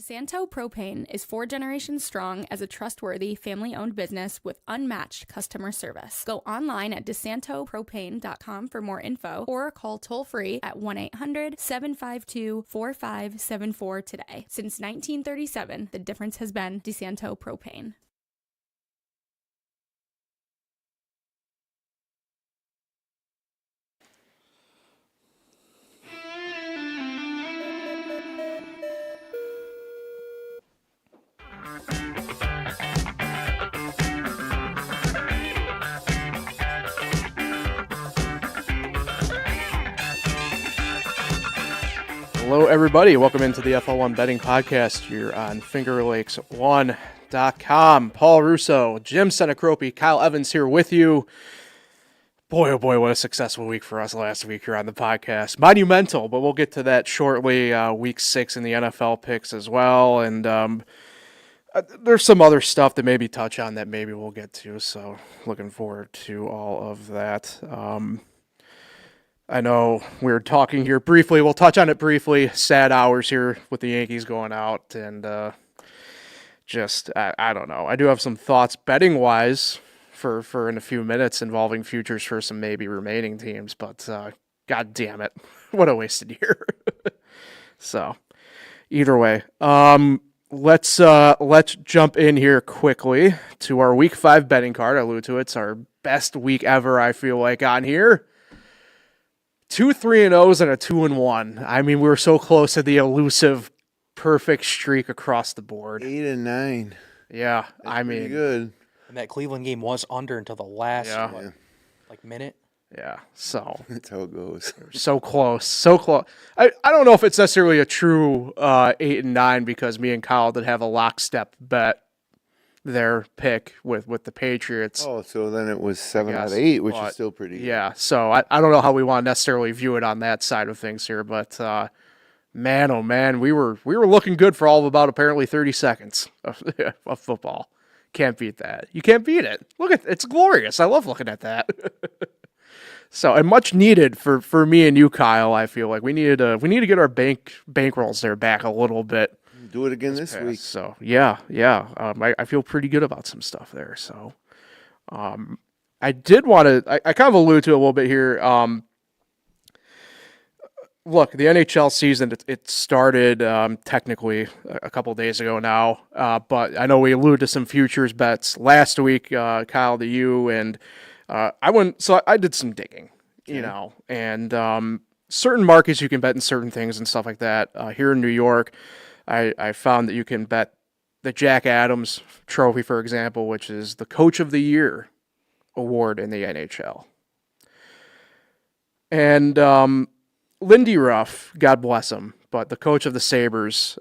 DeSanto Propane is 4 generations strong as a trustworthy, family-owned business with unmatched customer service. Go online at DeSantoPropane.com for more info or call toll-free at 1-800-752-4574 today. Since 1937, the difference has been DeSanto Propane. Hello, everybody. Welcome into the FL1 Betting Podcast. You're on FingerLakes1.com. Paul Russo, Jim Senacropi, Kyle Evans here with you. Boy, oh boy, what a successful week for us last week here on the podcast. Monumental, but we'll get to that shortly. Week 6 in the NFL picks as well. And there's some other stuff to maybe touch on that maybe we'll get to. So looking forward to all of that. I know we were talking here briefly. We'll touch on it briefly. Sad hours here with the Yankees going out. And I don't know. I do have some thoughts betting-wise for in a few minutes involving futures for some maybe remaining teams. But God damn it. What a wasted year. So either way, let's jump in here quickly to our Week 5 betting card. I alluded to it. It's our best week ever, I feel like, on here. 2 3-0s and a 2-1. I mean, we were so close to the elusive perfect streak across the board. 8 and 9. Yeah, That's I mean, pretty good. And that Cleveland game was under until the last minute. Yeah, so That's how it goes. so close. I don't know if it's necessarily a true 8 and 9 because me and Kyle did have a lockstep bet their pick with the Patriots. Oh, so then it was 7 out of 8, which is still pretty good. Yeah, so I don't know how we want to necessarily view it on that side of things here, but man, oh man, we were looking good for all of about apparently 30 seconds of football. Can't beat that. You can't beat it. Look at it's glorious. I love looking at that. So, and much needed for me and you, Kyle. I feel like we need to get our bankrolls there back a little bit. Do it again this week. So yeah. I feel pretty good about some stuff there. So, I did want to. I kind of alluded to it a little bit here. Look, the NHL season it started technically a couple days ago now, but I know we alluded to some futures bets last week, Kyle, to you, and I went. So I did some digging, and certain markets you can bet in certain things and stuff like that. Here in New York, I found that you can bet the Jack Adams Trophy, for example, which is the Coach of the Year award in the NHL. And Lindy Ruff, God bless him, but the coach of the Sabres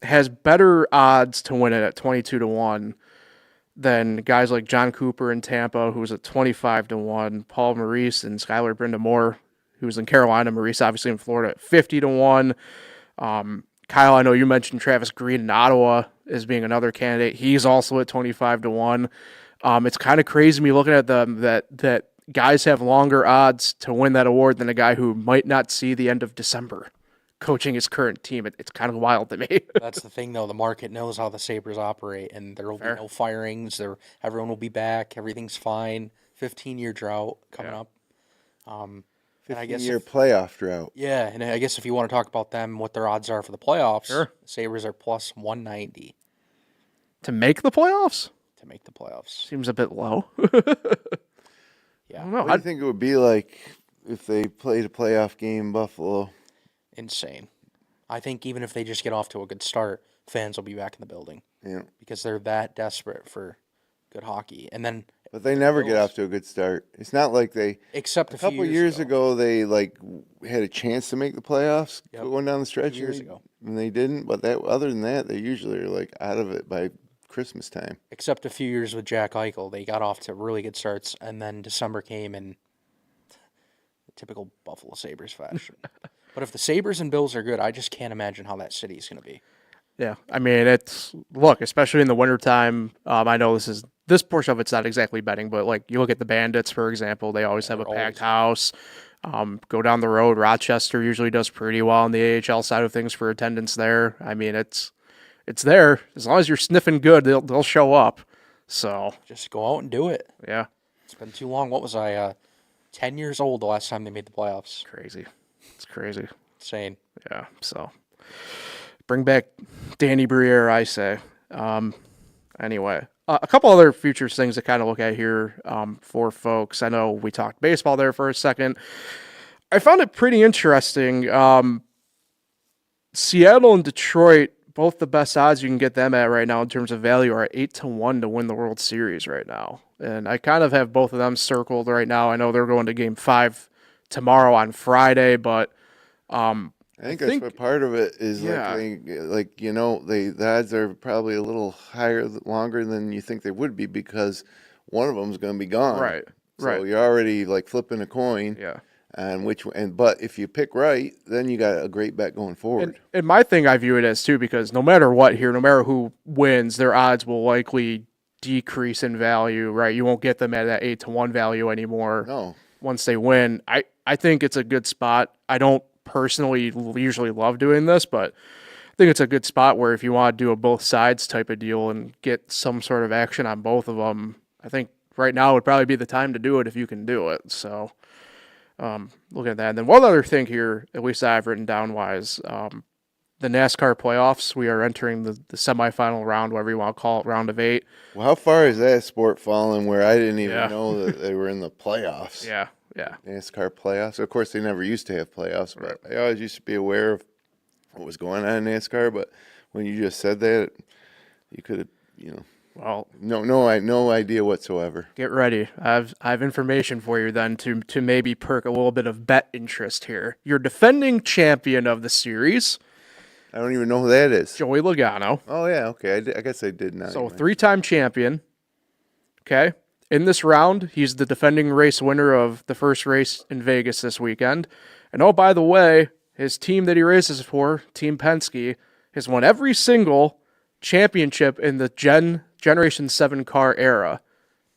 has better odds to win it at 22-1 than guys like John Cooper in Tampa, who's at 25-1, Paul Maurice and Skylar Brindamore, who's in Carolina, Maurice obviously in Florida at 50-1. Kyle, I know you mentioned Travis Green in Ottawa as being another candidate. He's also at 25-1. It's kind of crazy me looking at them that guys have longer odds to win that award than a guy who might not see the end of December coaching his current team. It's kind of wild to me. That's the thing, though. The market knows how the Sabres operate, and there will be no firings. Everyone will be back. Everything's fine. 15-year drought coming up. 15-year playoff drought. Yeah, and I guess if you want to talk about them, what their odds are for the playoffs, Sure. the Sabres are plus 190 To make the playoffs? to make the playoffs. Seems a bit low. Yeah. I don't know. What do you think it would be like if they played a playoff game in Buffalo? Insane. I think even if they just get off to a good start, fans will be back in the building. Yeah. Because they're that desperate for good hocky. And then, But they never get off to a good start. It's not like they... except A couple years ago, they had a chance to make the playoffs going down the stretch. Years ago. And they didn't. But other than that, they usually are out of it by Christmas time. Except a few years with Jack Eichel. They got off to really good starts, and then December came in typical Buffalo Sabres fashion. But if the Sabres and Bills are good, I just can't imagine how that city's going to be. Yeah, I mean, especially in the wintertime, I know this is this portion of it's not exactly betting, but like you look at the Bandits, for example, they always have a they're packed always- house. Go down the road, Rochester usually does pretty well on the AHL side of things for attendance there. I mean, it's there. As long as you're sniffing good, they'll show up. So, Just go out and do it. yeah, It's been too long. What was I, 10 years old the last time they made the playoffs? crazy. It's crazy. Insane. Yeah, so bring back Danny Briere, I say. Anyway, a couple other futures things to kind of look at here for folks. I know we talked baseball there for a second. I found it pretty interesting. Seattle and Detroit, both the best odds you can get them at right now in terms of value, are 8-1 to win the World Series right now. And I kind of have both of them circled right now. I know they're going to Game 5 tomorrow on Friday, but I think that's what part of it is. Yeah. The odds are probably a little higher, longer than you think they would be because one of them is going to be gone. Right. So Right. you're already like flipping a coin. Yeah. But if you pick right, then you got a great bet going forward. And my thing I view it as too, because no matter what here, no matter who wins, their odds will likely decrease in value, right? You won't get them at that 8-1 value anymore. No. Once they win. I think it's a good spot. I don't personally usually love doing this, but I think it's a good spot where if you want to do a both sides type of deal and get some sort of action on both of them, I think right now would probably be the time to do it if you can do it. So look at that. And then one other thing here, at least I've written down wise, the NASCAR playoffs. We are entering the semifinal round, whatever you want to call it, round of 8. Well, how far is that sport fallen where I didn't even Yeah. know that they were in the playoffs? Yeah, yeah. NASCAR playoffs. Of course, they never used to have playoffs, but I always used to be aware of what was going on in NASCAR. But when you just said that, you could have, Well, no idea whatsoever. get ready. I have information for you then to maybe perk a little bit of bet interest here. Your defending champion of the series, I don't even know who that is. Joey Logano. Oh yeah, okay. I guess I did not. So 3-time champion. Okay. In this round, he's the defending race winner of the first race in Vegas this weekend. And oh, by the way, his team that he races for, Team Penske, has won every single championship in the Generation 7 car era.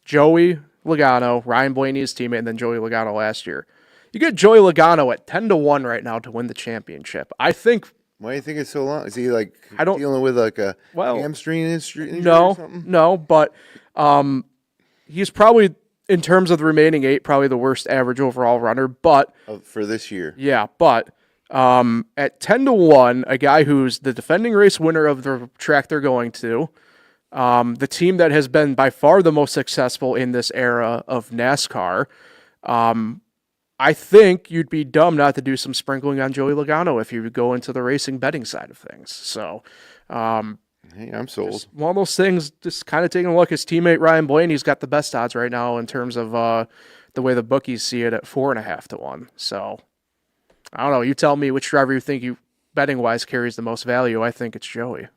Joey Logano, Ryan Blaney's teammate, and then Joey Logano last year. You get Joey Logano at 10-1 right now to win the championship. I think. Why do you think it's so long? Is he dealing with like a hamstring injury or something? No, but he's probably, in terms of the remaining 8, probably the worst average overall runner. But For this year. yeah, but at 10-1, a guy who's the defending race winner of the track they're going to, the team that has been by far the most successful in this era of NASCAR, I think you'd be dumb not to do some sprinkling on Joey Logano if you go into the racing betting side of things. So, Hey, I'm sold. just one of those things, just kind of taking a look. His teammate Ryan Blaney's got the best odds right now in terms of the way the bookies see it at 4.5-1. So, I don't know. You tell me which driver you think betting wise carries the most value. I think it's Joey.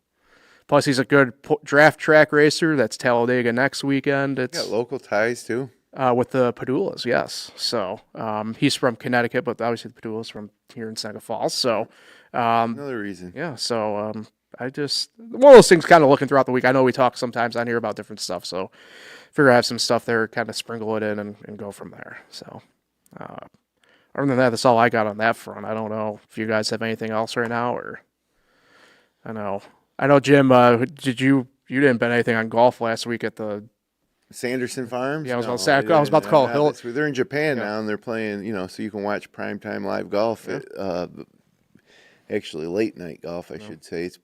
Plus, he's a good draft track racer. That's Talladega next weekend. You It's got local ties too. with the Padulas, yes. So he's from Connecticut, but obviously the Padulas from here in Seneca Falls. So Another reason. yeah. So I just one of those things kind of looking throughout the week. I know we talk sometimes on here about different stuff, so figure I have some stuff there, kind of sprinkle it in and go from there. So other than that, that's all I got on that front. I don't know if you guys have anything else right now, or I know Jim. You didn't bet anything on golf last week at the Sanderson Farms? Yeah, I was No, about to say- I was about to didn't. call Not Hill- this week. They're in Japan Yeah. now, and they're playing, so you can watch primetime live golf. Actually, late night golf, I should say. It's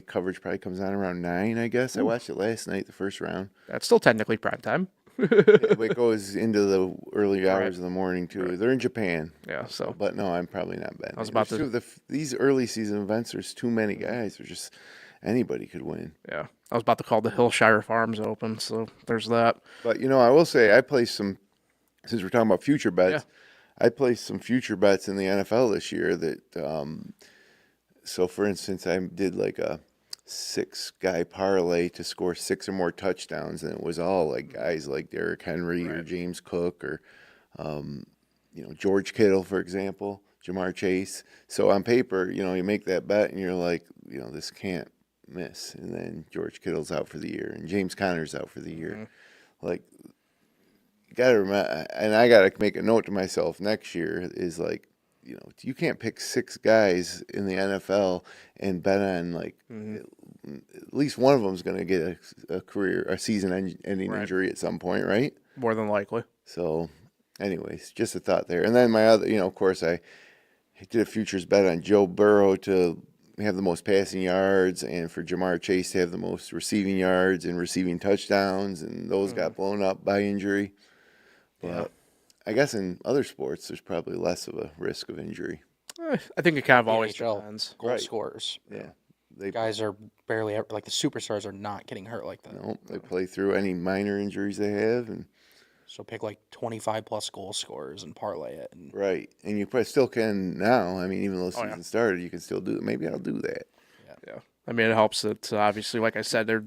coverage comes on around 9, I guess. I watched it last night, the first round. That's still technically prime time. It goes into the early hours of the morning, too. They're in Japan. Yeah, so But no, I'm probably not betting. I was about These early season events, there's too many guys. There's just anybody could win. yeah, I was about to call the Hillshire Farms Open, so there's that. But, I will say I placed some, since we're talking about future bets, I placed some future bets in the NFL this year that, so for instance, I did like a 6-guy parlay to score 6 or more touchdowns, and it was all like guys like Derrick Henry or James Cook or, George Kittle, for example, Jamar Chase. So on paper, you make that bet and you're like, this can't miss. And then George Kittle's out for the year and James Conner's out for the year. like, you got to remember, and I got to make a note to myself next year is like, you can't pick 6 guys in the NFL and bet on like at least one of them is going to get a season-ending Right. injury at some point, right? More than likely. So, anyways, just a thought there. And then my other, of course, I did a futures bet on Joe Burrow to have the most passing yards and for Jamar Chase to have the most receiving yards and receiving touchdowns, and those got blown up by injury. But I guess in other sports, there's probably less of a risk of injury. I think it kind of always NHL, depends. goal Right. scorers. Yeah. Guys are barely ever, like the superstars are not getting hurt like that. No, they play through any minor injuries they have, and So pick like 25 plus goal scorers and parlay it. And right, and you probably still can now. I mean, even though the Oh, yeah. season started, you can still do it. Maybe I'll do that. Yeah. I mean, it helps that obviously, like I said, they're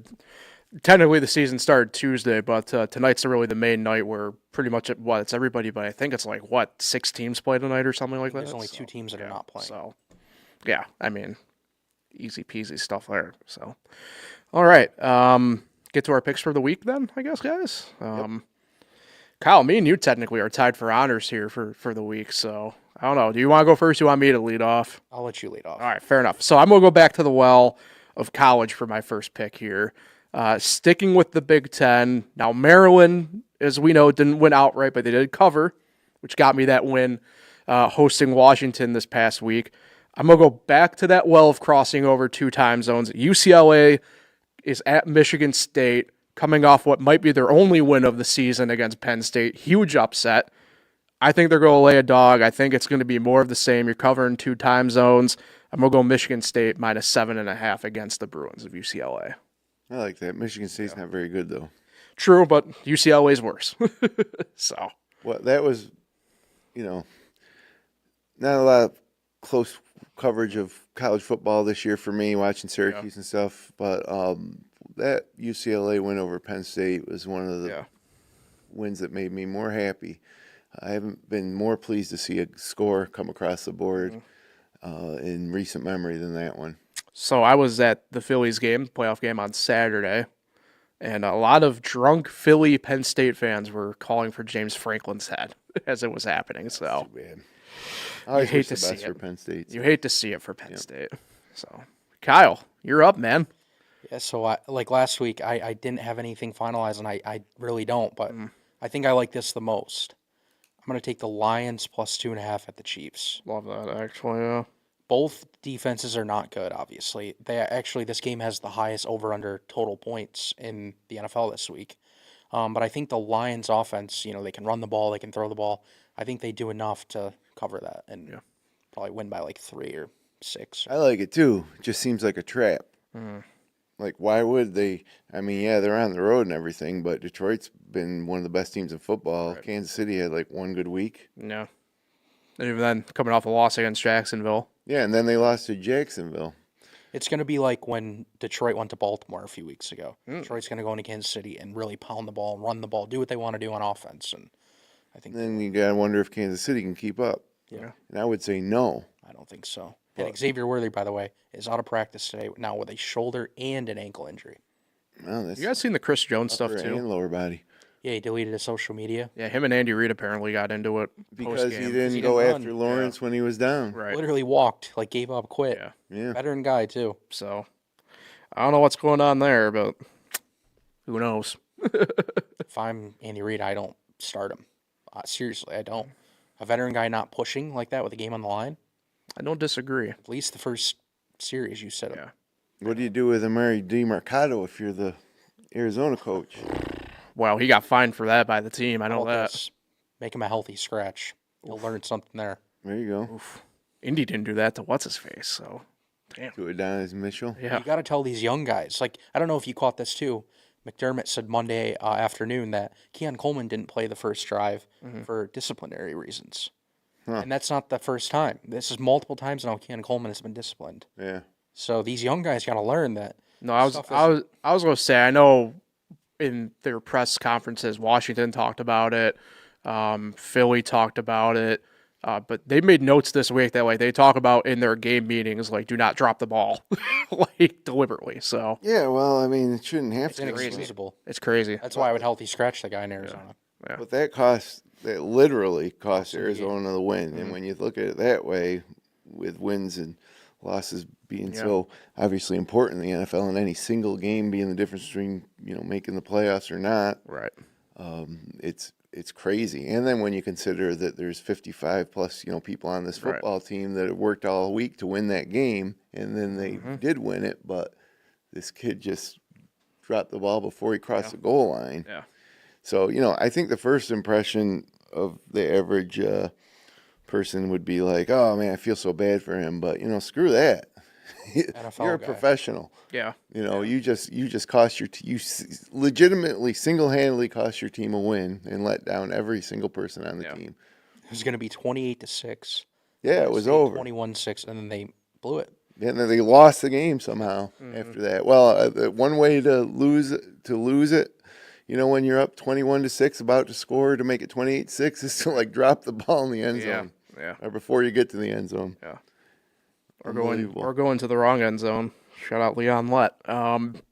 technically the season started Tuesday, but tonight's really the main night where pretty much it's everybody, but I think it's like 6 teams play tonight or something like that. there's only 2 teams that are not playing. So, yeah, I mean, easy peasy stuff there. So, all right, get to our picks for the week then, I guess, guys. Kyle, me and you technically are tied for honors here for the week. So I don't know. Do you want to go first? Do you want me to lead off? I'll let you lead off. All right, fair enough. So I'm going to go back to the well of college for my first pick here. Sticking with the Big Ten. Now, Maryland, as we know, didn't win outright, but they did cover, which got me that win hosting Washington this past week. I'm going to go back to that well of crossing over 2 time zones. UCLA is at Michigan State, coming off what might be their only win of the season against Penn State. Huge upset. I think they're going to lay a dog. I think it's going to be more of the same. You're covering 2 time zones. I'm going to go Michigan State minus 7.5 against the Bruins of UCLA. I like that. Michigan State's not very good though. True, but UCLA's worse. So, Well, that was, not a lot of close coverage of college football this year for me, watching Syracuse and stuff. But that UCLA win over Penn State was one of the wins that made me more happy. I haven't been more pleased to see a score come across the board in recent memory than that one. So I was at the Phillies game, playoff game on Saturday, and a lot of drunk Philly Penn State fans were calling for James Franklin's head as it was happening. So Too bad. I always hate wish to the see best for it. Penn State. you hate to see it for Penn State. So, Kyle, you're up, man. Yeah, so like last week, I didn't have anything finalized, and I really don't, but I think I like this the most. I'm going to take the Lions plus 2.5 at the Chiefs. Love that, actually, yeah. Both defenses are not good, obviously. This game has the highest over-under total points in the NFL this week. But I think the Lions offense, they can run the ball, they can throw the ball. I think they do enough to cover that and probably win by like 3 or 6. I like it too. It just seems like a trap. Like, why would they? I mean, yeah, they're on the road and everything, but Detroit's been one of the best teams in football. Right. Kansas City had like one good week. Yeah. And even then, coming off a loss against Jacksonville. Yeah, and then they lost to Jacksonville. It's going to be like when Detroit went to Baltimore a few weeks ago. Detroit's going to go into Kansas City and really pound the ball, run the ball, do what they want to do on offense. And I think then you got to wonder if Kansas City can keep up. Yeah. And I would say no. I don't think so. And Xavier Worthy, by the way, is out of practice today now with a shoulder and an ankle injury. Well, that's You guys seen the Chris Jones stuff, upper too? and lower body. Yeah, he deleted his social media. Yeah, him and Andy Reid apparently got into it Because post-game. he didn't He go didn't after run. Lawrence when he was down. Right. Literally walked, like gave up, quit. Yeah. Yeah. Veteran guy, too. So, I don't know what's going on there, but who knows? If I'm Andy Reid, I don't start him. Seriously, I don't. A veteran guy not pushing like that with a game on the line, I don't disagree. at least the first series you sit him. Yeah. What do you do with Amari DiMercato if you're the Arizona coach? Well, he got fined for that by the team. I know How about that. this? Make him a healthy scratch. He'll learn something there. There you go. Indy didn't do that to what's-his-face, so damn. Do it down as Mitchell. Yeah. You got to tell these young guys. Like, I don't know if you caught this too. McDermott said Monday afternoon that Keon Coleman didn't play the first drive for disciplinary reasons. Huh. And that's not the first time. This is multiple times now Keon Coleman has been disciplined. Yeah. So these young guys got to learn that. No, I was going to say, I know in their press conferences, Washington talked about it. Philly talked about it. But they made notes this week that like they talk about in their game meetings, like do not drop the ball, like deliberately. So Yeah, well, I mean, it shouldn't have It's to. inexcusable. it's crazy. That's why I would healthy scratch the guy in Arizona. Yeah. But that literally cost the game. Arizona the win. And when you look at it that way, with wins and losses being so obviously important in the NFL, and any single game being the difference between making the playoffs or not, Right. it's crazy. And then when you consider that there's 55 plus people on this football team that have worked all week to win that game, and then they did win it, but this kid just dropped the ball before he crossed the goal line. Yeah. So I think the first impression of the average person would be like, "Oh man, I feel so bad for him," but screw that. NFL You're a guy. professional. Yeah. You just cost legitimately single-handedly cost your team a win and let down every single person on the team. It was going to be 28-6. Yeah, it was over. 21-6, and then they blew it. And then they lost the game somehow after that. Well, one way to lose it, when you're up 21-6, about to score to make it 28-6, is to like drop the ball in the end zone. Yeah. Or before you get to the end zone. Yeah. Or going to the wrong end zone. Shout out Leon Lett. And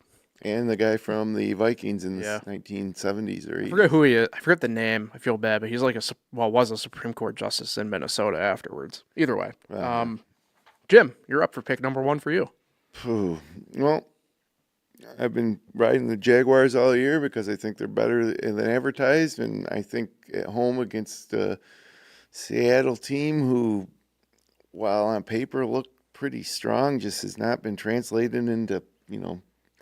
the guy from the Vikings in the 1970s or 80s. I forget who he is. I forget the name. I feel bad, but he's like was a Supreme Court justice in Minnesota afterwards. Either way. Jim, you're up for pick number 1 for you. Well, I've been riding the Jaguars all year because I think they're better than advertised, and I think at home against the Seattle team, who, while on paper looked pretty strong, just has not been translated into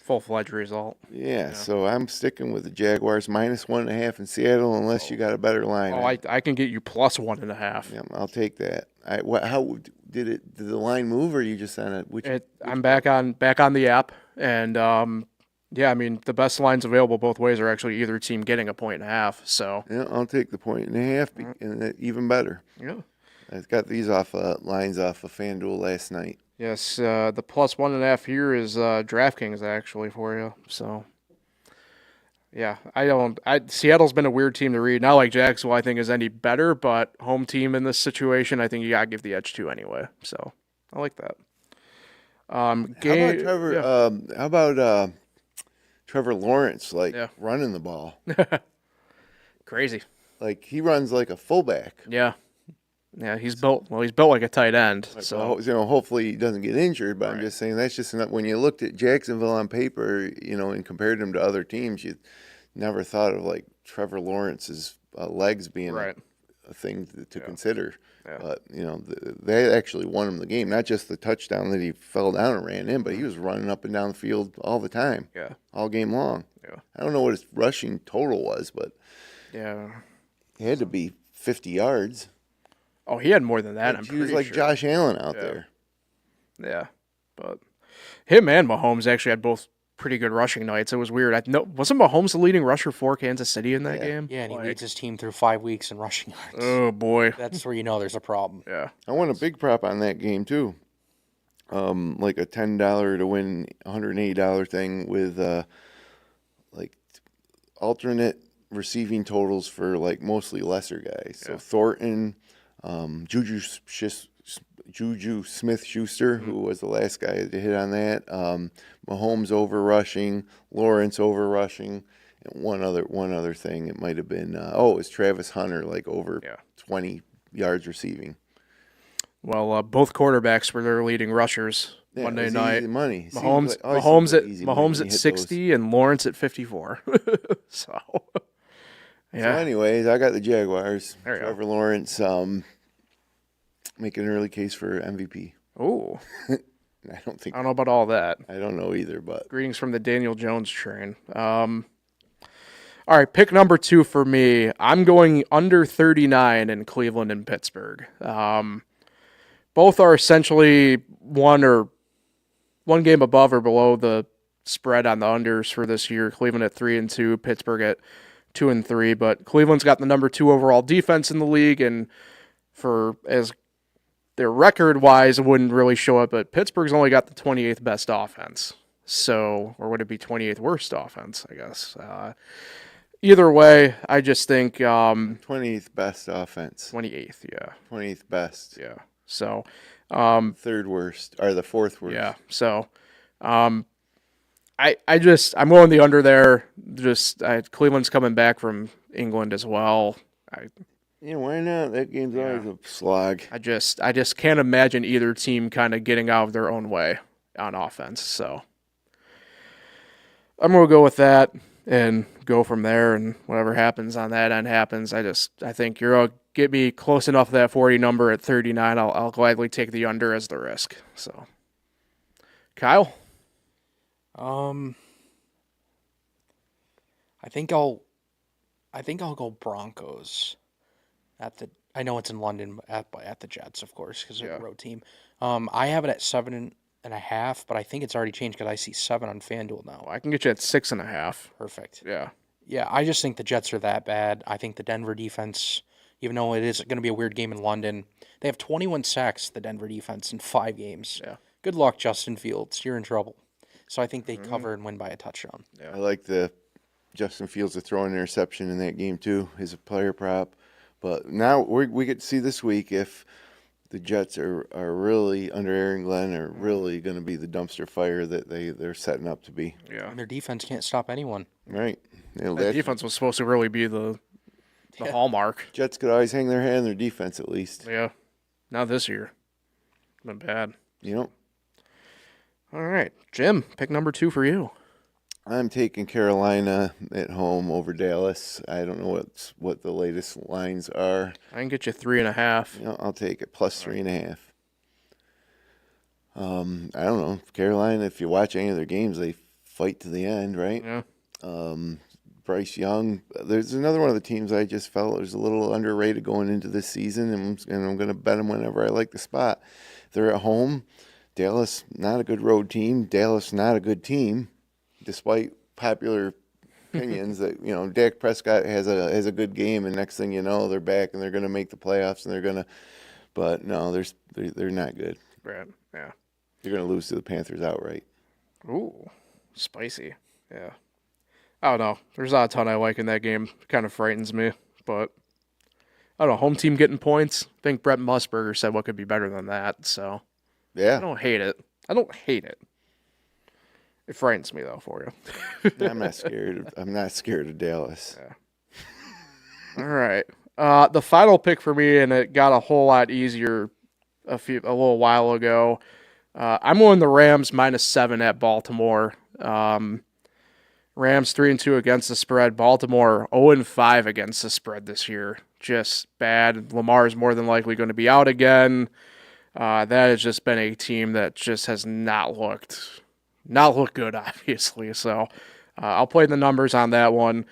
Full-fledged result. Yeah, so I'm sticking with the Jaguars -1.5 in Seattle unless you got a better line. Oh, I can get you plus 1.5. Yeah, I'll take that. How did the line move, or you just on it? I'm back on the app, and I mean the best lines available both ways are actually either team getting a 1.5. So Yeah, I'll take the 1.5, and even better. yeah. I got these lines off of FanDuel last night. Yes, the plus 1.5 here is DraftKings actually for you. So, yeah, Seattle's been a weird team to read. Not like Jacksonville, I think, is any better, but home team in this situation, I think you gotta give the edge to anyway. So, I like that. How about Trevor? Yeah. How about Trevor Lawrence, running the ball? Crazy. Like he runs like a fullback. Yeah. Yeah, he's built like a tight end. So hopefully he doesn't get injured. But I'm just saying that's just enough. When you looked at Jacksonville on paper, and compared them to other teams, you never thought of like Trevor Lawrence's legs being a thing to consider. Yeah. But they actually won him the game. Not just the touchdown that he fell down and ran in, but he was running up and down the field all the time. Yeah, all game long. Yeah, I don't know what his rushing total was, but yeah, it had to be 50 yards. Oh, he had more than that. He was like Josh Allen out there. Yeah, but him and Mahomes actually had both pretty good rushing nights. It was weird. Wasn't Mahomes the leading rusher for Kansas City in that game? Yeah, and he leads his team through 5 weeks in rushing yards. Oh boy, That's where there's a problem. Yeah, I won a big prop on that game too. Like a $10 to win $180 thing with like alternate receiving totals for like mostly lesser guys. So Thornton. Juju Smith-Schuster, who was the last guy to hit on that. Mahomes over rushing, Lawrence over rushing, and one other thing. It might have been it was Travis Hunter, like over 20 yards receiving. Well, both quarterbacks were their leading rushers Monday night. Easy money. Mahomes at 60 and Lawrence at 54. So. Yeah. So anyways, I got the Jaguars. Trevor Lawrence making an early case for MVP. Oh. I don't know about all that. I don't know either, but greetings from the Daniel Jones train. All right, pick number 2 for me. I'm going under 39 in Cleveland and Pittsburgh. Both are essentially one game above or below the spread on the unders for this year. Cleveland at 3-2, Pittsburgh at 2-3, but Cleveland's got the number 2 overall defense in the league, and for as their record-wise, it wouldn't really show up, but Pittsburgh's only got the 28th best offense. So, or would it be 28th worst offense, I guess. either way, I just think 20th best offense. 28th, yeah. 20th best. Yeah. So, Third worst, or the fourth worst. yeah. So, I'm going the under there. Cleveland's coming back from England as well. Yeah, why not? That game's always a slog. I just can't imagine either team kind of getting out of their own way on offense. So I'm gonna go with that and go from there, and whatever happens on that end happens. I think you're gonna get me close enough to that 40 number at 39. I'll gladly take the under as the risk. So, Kyle, I think I'll go Broncos. I know it's in London at the Jets, of course, because they're the road team. I have it at 7.5, but I think it's already changed because I see 7 on FanDuel now. I can get you at 6.5. Perfect. Yeah. Yeah, I just think the Jets are that bad. I think the Denver defense, even though it is going to be a weird game in London, they have 21 sacks, the Denver defense, in 5 games. Yeah. Good luck, Justin Fields. You're in trouble. So I think they cover and win by a touchdown. Yeah. I like the Justin Fields to throw an interception in that game too. As a player prop. But now we get to see this week if the Jets are really, under Aaron Glenn, are really going to be the dumpster fire that they're setting up to be. Yeah. And their defense can't stop anyone. Right. That defense was supposed to really be the hallmark. Jets could always hang their hat on their defense at least. Yeah. Not this year. Been bad. All right. Jim, pick number 2 for you. I'm taking Carolina at home over Dallas. I don't know what the latest lines are. I can get you 3.5. I'll take it plus 3.5. I don't know. Carolina, if you watch any of their games, they fight to the end, right? Yeah. Bryce Young. There's another one of the teams I just felt was a little underrated going into this season, and I'm going to bet them whenever I like the spot. They're at home. Dallas, not a good road team. Dallas, not a good team, despite popular opinions that Dak Prescott has a good game, and next thing you know, they're back and they're going to make the playoffs, and they're going to. But no, they're not good. Right. Yeah. They're going to lose to the Panthers outright. Ooh, spicy. Yeah. I don't know. There's not a ton I like in that game. It kind of frightens me, but I don't know. Home team getting points. I think Brett Musburger said what could be better than that. So Yeah. I don't hate it. It frightens me though for you. I'm not scared. I'm not scared of Dallas. Yeah. All right. The final pick for me, and it got a whole lot easier a little while ago. I'm going the Rams -7 at Baltimore. Rams 3-2 against the spread. Baltimore 0-5 against the spread this year. Just bad. Lamar is more than likely going to be out again. That has just been a team that just has not looked good, obviously. So I'll play the numbers on that one.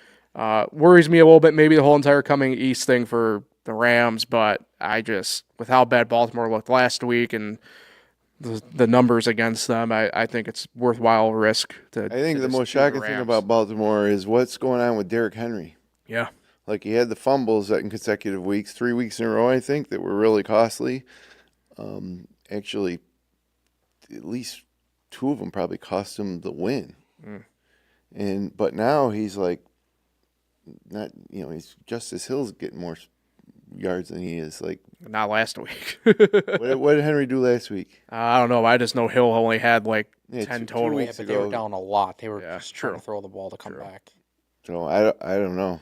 Worries me a little bit, maybe the whole entire coming east thing for the Rams, but with how bad Baltimore looked last week and the numbers against them, I think it's worthwhile risk. I think the most shocking thing about Baltimore is what's going on with Derrick Henry. Yeah. Like, he had the fumbles in consecutive weeks, 3 weeks in a row, I think, that were really costly. Actually, at least 2 of them probably cost him the win. But now he's like, not, he's Justice Hill's getting more yards than he is. Like, not last week. what did Henry do last week? I don't know. I just know Hill only had 10 total. 2 Yeah, weeks but ago. they were down a lot. They were just true. trying to throw the ball to come back. So I don't know.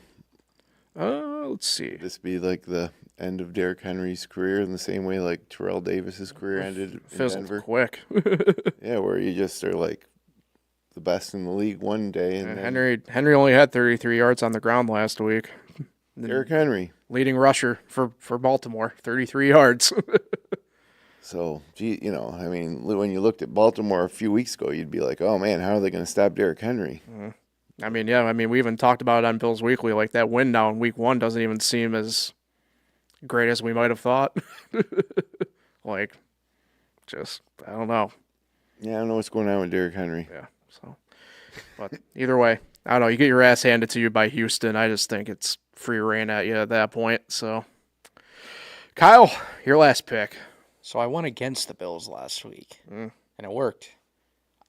Let's see. Would this be like the end of Derrick Henry's career in the same way like Terrell Davis's career ended in Fizzled Denver? quick. Yeah, where you just are like the best in the league one day. And Henry only had 33 yards on the ground last week. Derrick Henry. Leading rusher for Baltimore, 33 yards. So, when you looked at Baltimore a few weeks ago, you'd be like, oh, man, how are they going to stop Derrick Henry? We even talked about it on Bills Weekly. Like, that win now in week 1 doesn't even seem as great as we might have thought. I don't know. Yeah, I don't know what's going on with Derrick Henry. Yeah, so. But either way, I don't know. You get your ass handed to you by Houston. I just think it's free reign at you at that point. So, Kyle, your last pick. So I went against the Bills last week, and it worked.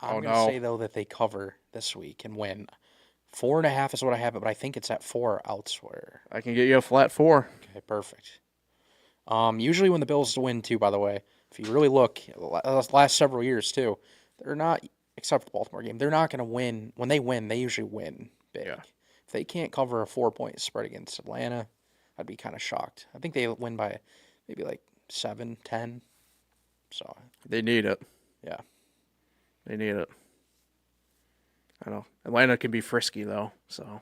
I'm going to say, though, that they cover this week and win 4.5 is what I have it, but I think it's at 4 elsewhere. I can get you a flat 4. Okay, perfect. Usually when the Bills win too, by the way, if you really look, last several years too, they're not, except for the Baltimore game, they're not going to win. When they win, they usually win big. Yeah. If they can't cover a 4-point spread against Atlanta, I'd be kind of shocked. I think they win by maybe like 7, 10. So They need it. yeah. They need it. I know. Atlanta can be frisky, though, so.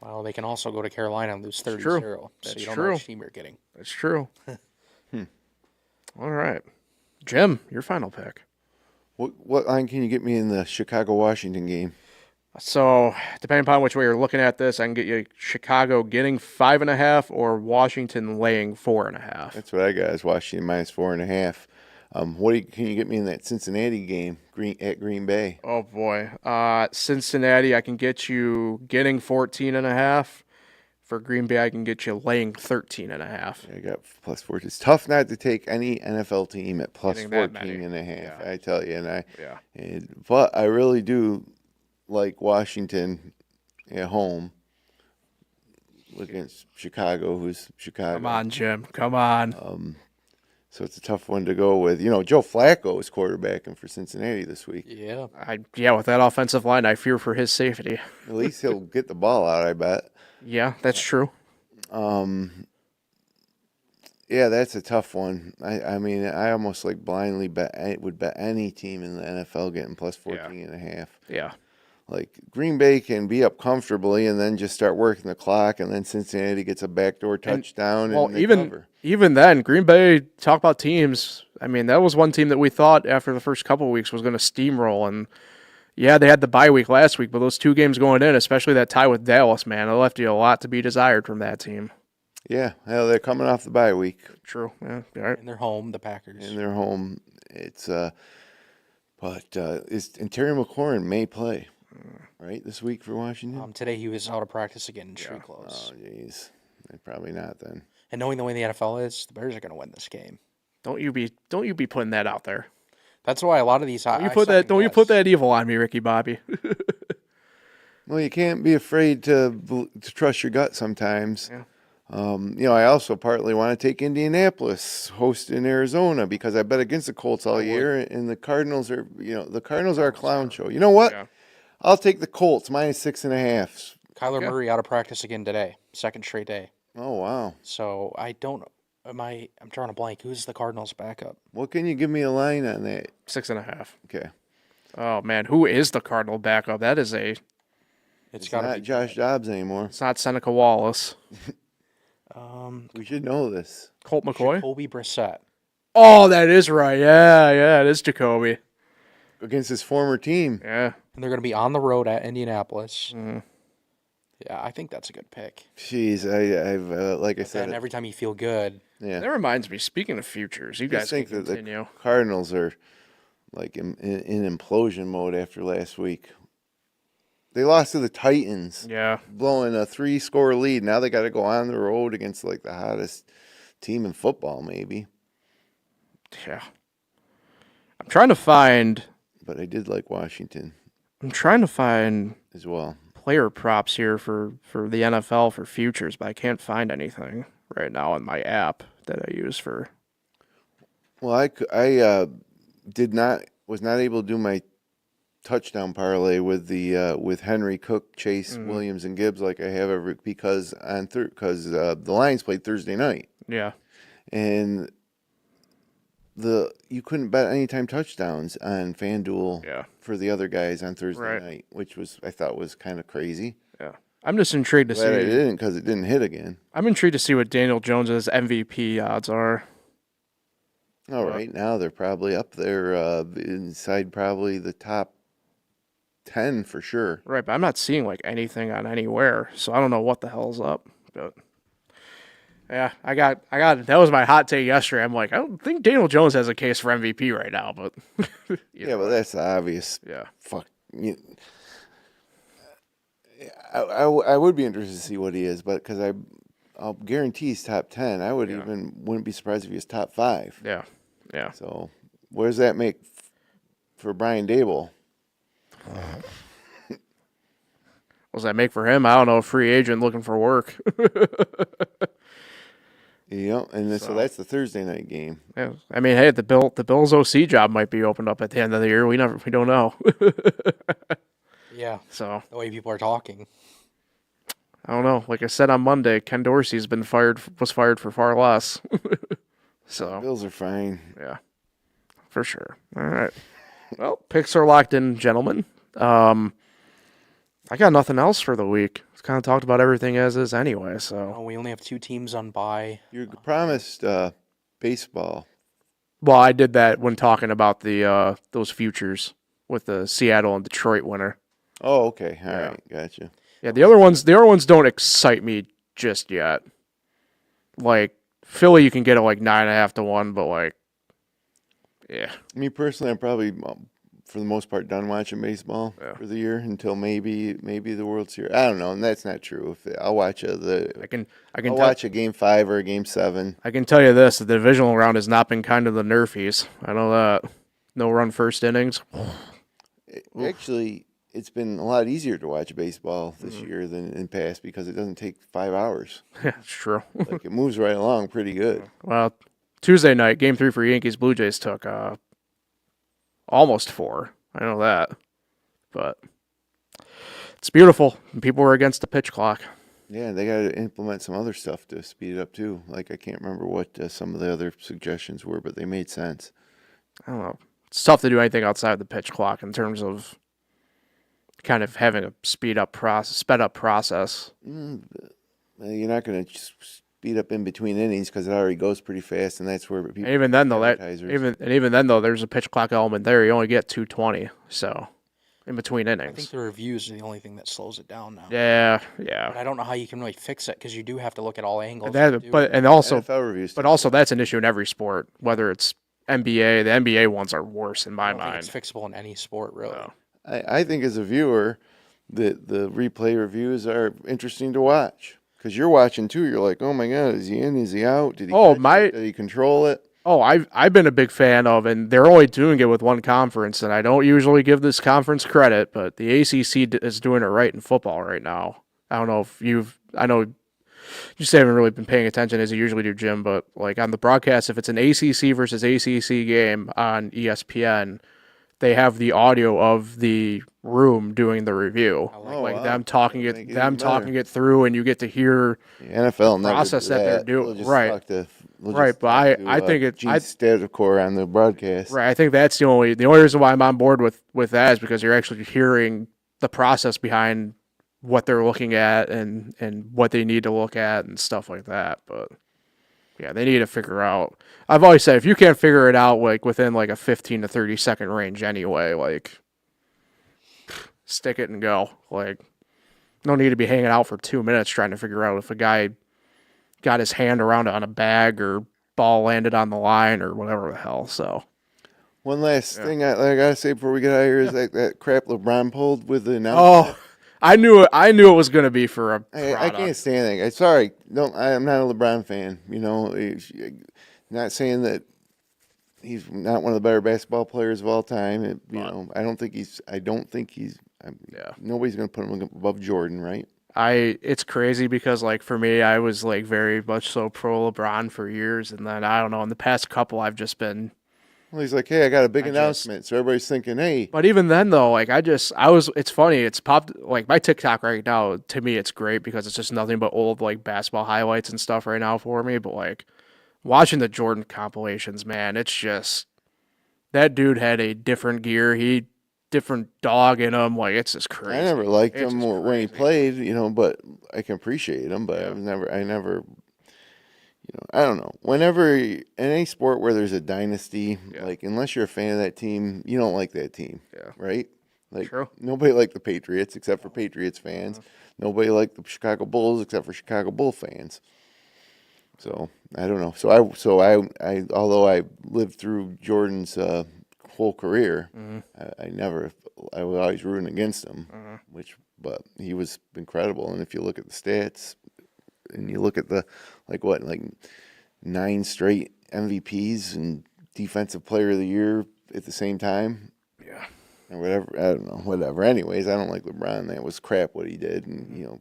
Well, they can also go to Carolina and lose 30-0. true. So That's you don't true. know which team you're getting. That's true. All right. Jim, your final pick. What line can you get me in the Chicago-Washington game? So, depending upon which way you're looking at this, I can get you Chicago getting 5.5 or Washington laying 4.5. That's what I got, is Washington minus 4.5. Can you get me in that Cincinnati game at Green Bay? Oh, boy. Cincinnati, I can get you getting 14.5. For Green Bay, I can get you laying 13.5. I got plus 4. It's tough not to take any NFL team at plus Getting that 14.5. many. I tell you, Yeah. But I really do like Washington at home against Chicago, who's Chicago. Come on, Jim. Come on. So it's a tough one to go with. Joe Flacco is quarterbacking for Cincinnati this week. Yeah. With that offensive line, I fear for his safety. At least he'll get the ball out, I bet. Yeah, that's true. Yeah, that's a tough one. I mean, I almost like blindly would bet any team in the NFL getting plus 14.5. Yeah. Like Green Bay can be up comfortably and then just start working the clock, and then Cincinnati gets a backdoor touchdown. And they cover. Even then, Green Bay, talk about teams. I mean, that was one team that we thought after the first couple of weeks was going to steamroll. And yeah, they had the bye week last week, but those 2 games going in, especially that tie with Dallas, man, it left you a lot to be desired from that team. Yeah, hell, they're coming off the bye week. True. Yeah. All right. And they're home, the Packers. In their home, it's Terry McLaurin may play right this week for Washington. Today he was out of practice again in street clothes. Oh, jeez, probably not then. And knowing the way the NFL is, the Bears are going to win this game. Don't you be putting that out there. That's why a lot of these. Don't you put that evil on me, Ricky Bobby. Well, you can't be afraid to trust your gut sometimes. Yeah. I also partly want to take Indianapolis hosting Arizona because I bet against the Colts all year, and the Cardinals are a clown show. You know what? Yeah. I'll take the Colts minus 6.5. Kyler Murray out of practice again today, second straight day. Oh wow! So I don't. I'm drawing a blank. Who's the Cardinals' backup? What can you give me a line on that? 6.5. Okay. Oh man, who is the Cardinal backup? That is It's got to not be Josh Dobbs anymore. it's not Seneca Wallace. We should know this. Colt McCoy. Jacoby Brissett. Oh, that is right. Yeah, it is Jacoby. Against his former team. Yeah. And they're going to be on the road at Indianapolis. Yeah, I think that's a good pick. Jeez, I've like I said, And every time you feel good, yeah. That reminds me, speaking of futures, you guys can think that continue. the Cardinals are like in implosion mode after last week. They lost to the Titans, Yeah. blowing a 3-score lead. Now they got to go on the road against like the hottest team in football, maybe. Yeah. I'm trying to find But I did like Washington as well. player props here for the NFL for futures, but I can't find anything right now on my app that I use for. Well, I was not able to do my touchdown parlay with Henry, Cook, Chase, Williams, and Gibbs like I have because the Lions played Thursday night, Yeah. and you couldn't bet anytime touchdowns on FanDuel for the other guys on Thursday night, which I thought was kind of crazy. Yeah. I'm just intrigued to Glad I see. didn't because it didn't hit again. I'm intrigued to see what Daniel Jones's MVP odds are. All right, now they're probably up there inside probably the top 10 for sure. Right, but I'm not seeing like anything on anywhere, so I don't know what the hell's up. But yeah, I got that was my hot take yesterday. I'm like, I don't think Daniel Jones has a case for MVP right now, but Yeah, but that's obvious. Yeah. Fuck. I would be interested to see what he is, but because I'll guarantee he's top 10. I wouldn't be surprised if he was top 5. Yeah. Yeah. So what does that make for Brian Dable? What does that make for him? I don't know. A free agent looking for work. Yeah, and so that's the Thursday night game. Yeah. I mean, hey, the Bills OC job might be opened up at the end of the year. We don't know. Yeah. So the way people are talking. I don't know. Like I said on Monday, Ken Dorsey's was fired for far less. So Bills are fine. Yeah, for sure. All right. Well, picks are locked in, gentlemen. I got nothing else for the week. It's kind of talked about everything as is anyway. So We only have 2 teams on bye. You promised baseball. Well, I did that when talking about the those futures with the Seattle and Detroit winner. Oh, okay. All right. Gotcha. Yeah, the other ones don't excite me just yet. Like Philly, you can get it like 9.5 to 1, but like, yeah. Me personally, I'm probably for the most part done watching baseball for the year until maybe the World Series. I don't know, and that's not true. I'll watch I'll watch a Game 5 or a Game 7. I can tell you this: the divisional round has not been kind of the nerfies. I know that. No run first innings. Actually, it's been a lot easier to watch baseball this year than in past because it doesn't take 5 hours. Yeah, it's true. Like it moves right along pretty good. Well, Tuesday night, Game 3 for Yankees Blue Jays took almost 4. I know that, but it's beautiful. And people were against the pitch clock. Yeah, they got to implement some other stuff to speed it up too. Like I can't remember what some of the other suggestions were, but they made sense. I don't know. It's tough to do anything outside the pitch clock in terms of kind of having a sped up process. You're not going to speed up in between innings because it already goes pretty fast, and that's where people. Even then, though, there's a pitch clock element there. You only get 220, so in between innings. I think the reviews are the only thing that slows it down now. Yeah. But I don't know how you can really fix it because you do have to look at all angles. NFL reviews. But also that's an issue in every sport, whether it's NBA. The NBA ones are worse in my mind. It's fixable in any sport, really. No. I think as a viewer, the replay reviews are interesting to watch because you're watching too. You're like, oh my god, is he in? Is he out? Did he control it? Oh, I've been a big fan of, and they're only doing it with one conference, and I don't usually give this conference credit, but the ACC is doing it right in football right now. I don't know if I know you just haven't really been paying attention as you usually do, Jim, but like on the broadcast, if it's an ACC versus ACC game on ESPN, they have the audio of the room doing the review, them talking it through, and you get to hear the NFL the process that they're doing. Right. But I think it's Staticore on the broadcast. Right. I think that's the only reason why I'm on board with that is because you're actually hearing the process behind what they're looking at and what they need to look at and stuff like that. But yeah, they need to figure out. I've always said if you can't figure it out like within like a 15 to 30 second range anyway, like stick it and go. Like no need to be hanging out for 2 minutes trying to figure out if a guy got his hand around it on a bag or ball landed on the line or whatever the hell. So one last thing I gotta say before we get out of here is that crap LeBron pulled with the announcement. Oh, I knew it was going to be for a I can't stand that. Sorry, I'm not a LeBron fan. You know, not saying that he's not one of the better basketball players of all time. I don't think he's. Nobody's going to put him above Jordan, right? It's crazy because like for me, I was like very much so pro LeBron for years, and then I don't know. In the past couple, I've just been. Well, he's like, hey, I got a big announcement, so everybody's thinking, hey. But even then, though, like it's funny. It's popped like my TikTok right now. To me, it's great because it's just nothing but old like basketball highlights and stuff right now for me. But like watching the Jordan compilations, man, it's just that dude had a different gear. Different dog in him. Like it's just crazy. I never liked him when he played, but I can appreciate him. But I never. I don't know. Whenever in any sport where there's a dynasty, like unless you're a fan of that team, you don't like that team, right? Like True. Nobody liked the Patriots except for Patriots fans. Nobody liked the Chicago Bulls except for Chicago Bull fans. So I don't know. So I although I lived through Jordan's whole career, I was always rooting against him, but he was incredible. And if you look at the stats. And you look at the 9 straight MVPs and Defensive Player of the Year at the same time. Yeah, or whatever. I don't know, whatever. Anyways, I don't like LeBron. That was crap what he did, and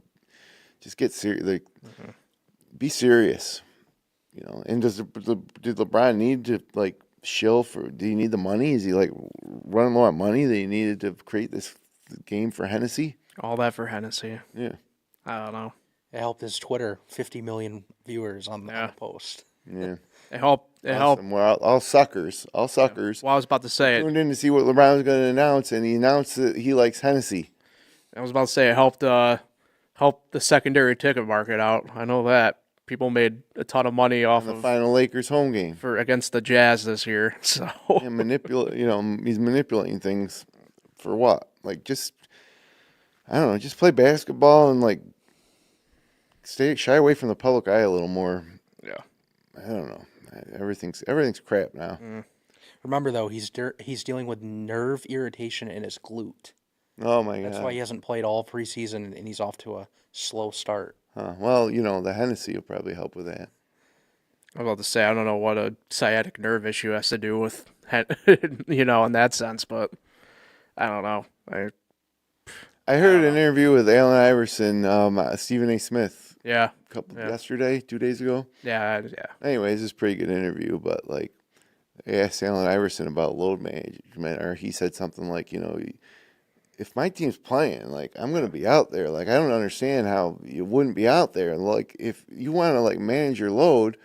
just get serious. Like, be serious. And did LeBron need to like shill for? Do you need the money? Is he like running low on money that he needed to create this game for Hennessy? All that for Hennessy. Yeah, I don't know. It helped his Twitter 50 million viewers on the post. yeah. It helped. It helped. Well, all suckers. Well, I was about to say tuned in to see what LeBron was going to announce, and he announced that he likes Hennessy. I was about to say it helped. Helped the secondary ticket market out. I know that people made a ton of money off The of final Lakers home game against the Jazz this year. So and he's manipulating things for what? Like, I don't know, just play basketball and like shy away from the public eye a little more. yeah. I don't know. Everything's crap now. Remember though, he's dealing with nerve irritation in his glute. Oh my god. That's why he hasn't played all preseason and he's off to a slow start. Huh. Well, the Hennessy will probably help with that. I was about to say I don't know what a sciatic nerve issue has to do with in that sense, but I don't know. I heard an interview with Allen Iverson, Stephen A. Smith, Yeah. yesterday, 2 days ago. Yeah. Anyways, it's a pretty good interview, but like, they asked Allen Iverson about load management, or he said something like, if my team's playing, like, I'm going to be out there. Like, I don't understand how you wouldn't be out there. Like, if you want to, like, manage your load,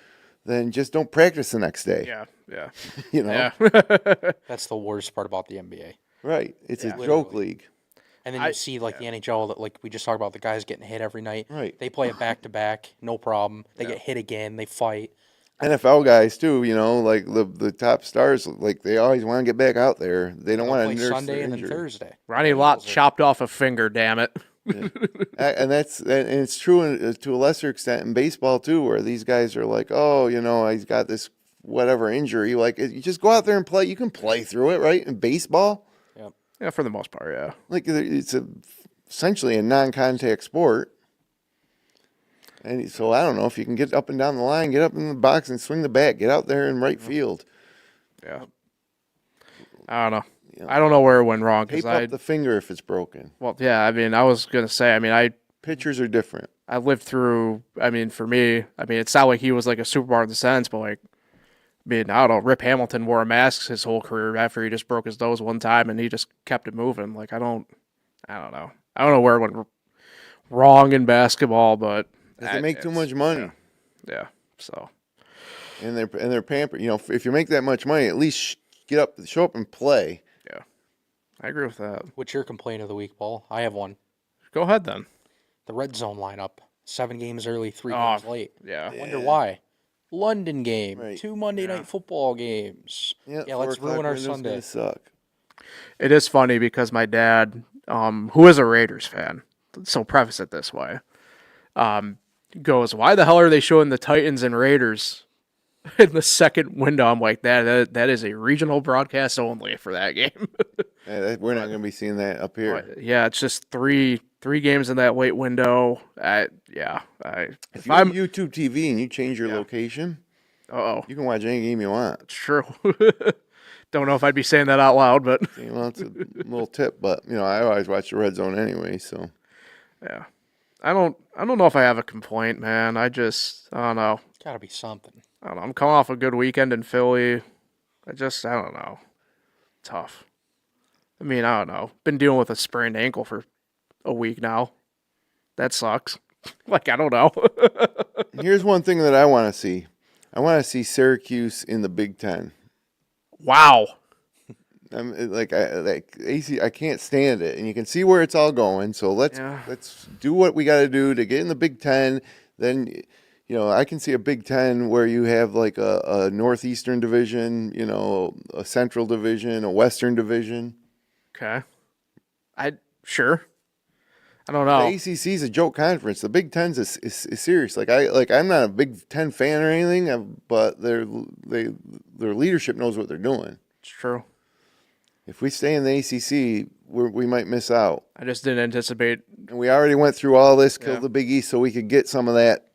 then just don't practice the next day. Yeah. Yeah. That's the worst part about the NBA. Right. It's a Literally. joke league. And then you see the NHL that like we just talked about, the guys getting hit every night. Right. They play it back to back, no problem. They get hit again, they fight. NFL guys, too, like the top stars, like, they always want to get back out there. They don't want to Play nurse Sunday their and then injury. Thursday. Ronnie Lott chopped off a finger, damn it. And it's true to a lesser extent in baseball too, where these guys are like, oh, he's got this whatever injury. Like, you just go out there and play. You can play through it, right? In baseball, Yeah, for the most part, yeah. like, it's essentially a non-contact sport. And so I don't know if you can get up and down the line, get up in the box and swing the bat, get out there in right field. Yeah. I don't know. I don't know where it went wrong. Tape up the finger if it's broken. Well, yeah, I was going to say, Pitchers are different. I lived through, for me, it's not like he was like a superstar in the sense, but like, I don't know, Rip Hamilton wore a mask his whole career after he just broke his nose one time and he just kept it moving. Like, I don't know. I don't know where it went wrong in basketball, but They make too much money. Yeah. So. And they're pampered. If you make that much money, at least show up and play. Yeah. I agree with that. What's your complaint of the week, Paul? I have one. Go ahead then. The red zone lineup. 7 games early, 3 games late. Yeah. I wonder why. London game, Right. 2 Monday night football games. Yeah, let's ruin our Sunday. Suck. It is funny because my dad, who is a Raiders fan, so preface it this way, goes, why the hell are they showing the Titans and Raiders in the second window? I'm like, that is a regional broadcast only for that game. Yeah, we're not going to be seeing that up here. Yeah, it's just three games in that late window. If you're on YouTube TV and you change your location, you can watch any game you want. It's true. Don't know if I'd be saying that out loud, but It's a little tip. But I always watch the red zone anyway. So yeah, I don't know if I have a complaint, man. I don't know. Gotta be something. I don't know. I'm coming off a good weekend in Philly. I don't know. Tough. I don't know. Been dealing with a sprained ankle for a week now. That sucks. Like, I don't know. here's one thing that I want to see. I want to see Syracuse in the Big Ten. Wow. I can't stand it, and you can see where it's all going. So let's do what we got to do to get in the Big Ten. Then, I can see a Big Ten where you have like a Northeastern division, a Central division, a Western division. Okay. Sure. I don't know. The ACC is a joke conference. The Big Ten's is serious. I'm not a Big Ten fan or anything, but their leadership knows what they're doing. It's true. If we stay in the ACC, we might miss out. I just didn't anticipate. And we already went through all this, killed the Big East, so we could get some of that,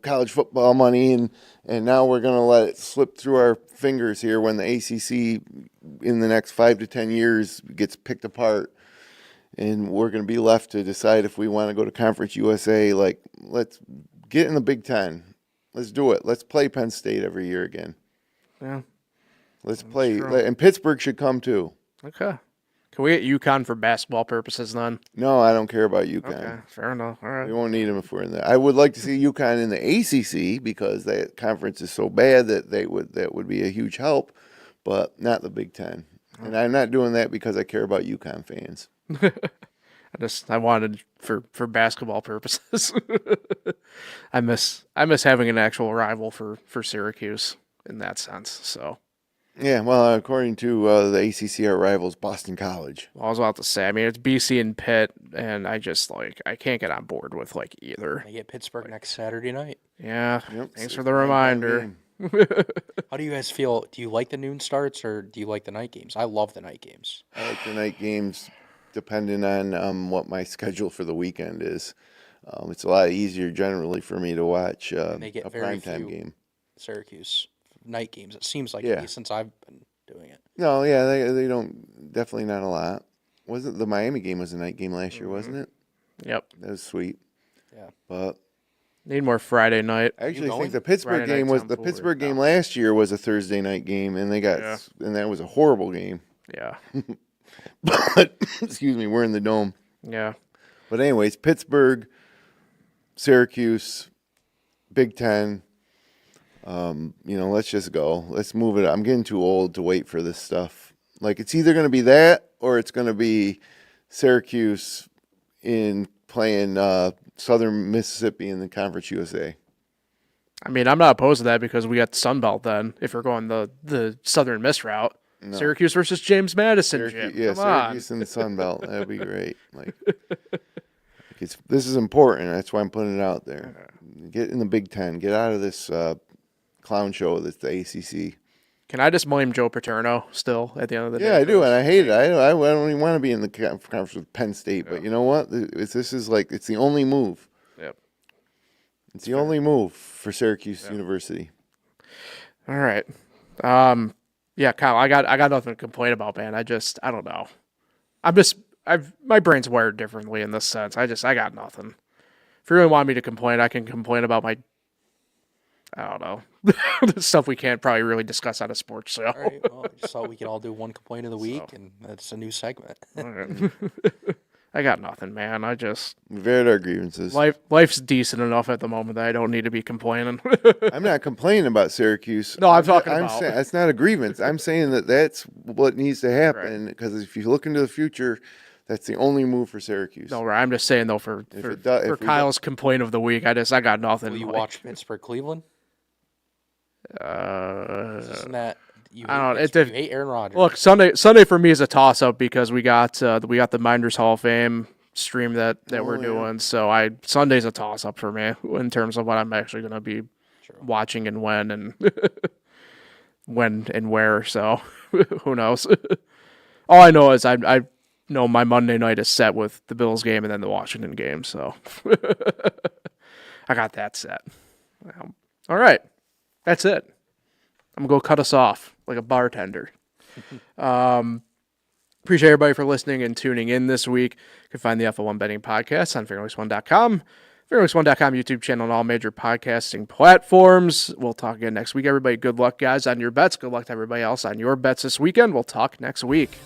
college football money, and now we're going to let it slip through our fingers here when the ACC in the next 5 to 10 years gets picked apart, and we're going to be left to decide if we want to go to Conference USA. Like, let's get in the Big Ten. Let's do it. Let's play Penn State every year again. Yeah. Let's play. true. And Pittsburgh should come too. Okay. Can we get UConn for basketball purposes then? No, I don't care about UConn. Okay, fair enough. All We right. won't need them if we're in there. I would like to see UConn in the ACC because that conference is so bad that that would be a huge help, but not the Big Ten. And I'm not doing that because I care about UConn fans. I wanted for basketball purposes. I miss having an actual rival for Syracuse in that sense. So Yeah, well, according to the ACC, our rivals, Boston College. I was about to say, I mean, it's BC and Pitt, and I just I can't get on board with either. They get Pittsburgh next Saturday night. Yeah. Yep, Thanks so for the reminder. How do you guys feel? Do you like the noon starts or do you like the night games? I love the night games. I like the night games, depending on what my schedule for the weekend is. It's a lot easier generally for me to watch they get a very primetime few. game. Syracuse night games. It seems like Yeah. at least since I've been doing it. No, yeah, they don't. Definitely not a lot. Wasn't the Miami game was a night game last year, wasn't it? Yep. That was sweet. Yeah. But Need more Friday night. I actually going? think the Pittsburgh Friday game night was tomfoolery. the Pittsburgh game No. last year was a Thursday night game, and they got Yeah. and that was a horrible game. Yeah. But excuse me, we're in the dome. Yeah. But anyways, Pittsburgh, Syracuse, Big Ten. Let's just go. Let's move it. I'm getting too old to wait for this stuff. Like, it's either going to be that or it's going to be Syracuse in playing Southern Mississippi in the Conference USA. I mean, I'm not opposed to that because we got the Sun Belt then. If we're going the Southern Miss route, Syracuse versus James Madison. Syracuse, Jim. yeah, Come on. Syracuse in the Sun Belt. That'd be great. This is important. That's why I'm putting it out there. Get in the Big Ten. Get out of this clown show that's the ACC. Can I just blame Joe Paterno still at the end of the day? Yeah, I do, and I hate it. I don't even want to be in the conference with Penn State, but you know what? This is it's the only move. Yep. It's the only move for Syracuse University. All right. Yeah, Kyle, I got nothing to complain about, man. I don't know. My brain's wired differently in this sense. I got nothing. If you really want me to complain, I can complain about I don't know, the stuff we can't probably really discuss on a sports show. All right. Well, I just thought we could all do one complaint of the week, and that's a new segment. All right. I got nothing, man. We've aired our grievances. Life's decent enough at the moment that I don't need to be complaining. I'm not complaining about Syracuse. No, I'm talking about. saying that's not a grievance. I'm saying that's what needs to happen because if you look into the future, that's the only move for Syracuse. No, right. I'm just saying though for if we Kyle's complaint of the week, I got nothing. Will you watch Pittsburgh Cleveland? Isn't that you hate, I don't know. Pittsburgh, you hate Aaron Rodgers? Look, Sunday for me is a toss up because we got the Minders Hall of Fame stream that we're doing. So Sunday's a toss up for me in terms of what I'm actually going to be watching and when and when and where. So who knows? All I know is I know my Monday night is set with the Bills game and then the Washington game. So I got that set. All right. That's it. I'm going to go cut us off like a bartender. Appreciate everybody for listening and tuning in this week. You can find the FL1 Betting Podcast on FairWays1.com, FairWays1.com YouTube channel, and all major podcasting platforms. We'll talk again next week, everybody. Good luck, guys, on your bets. Good luck to everybody else on your bets this weekend. We'll talk next week.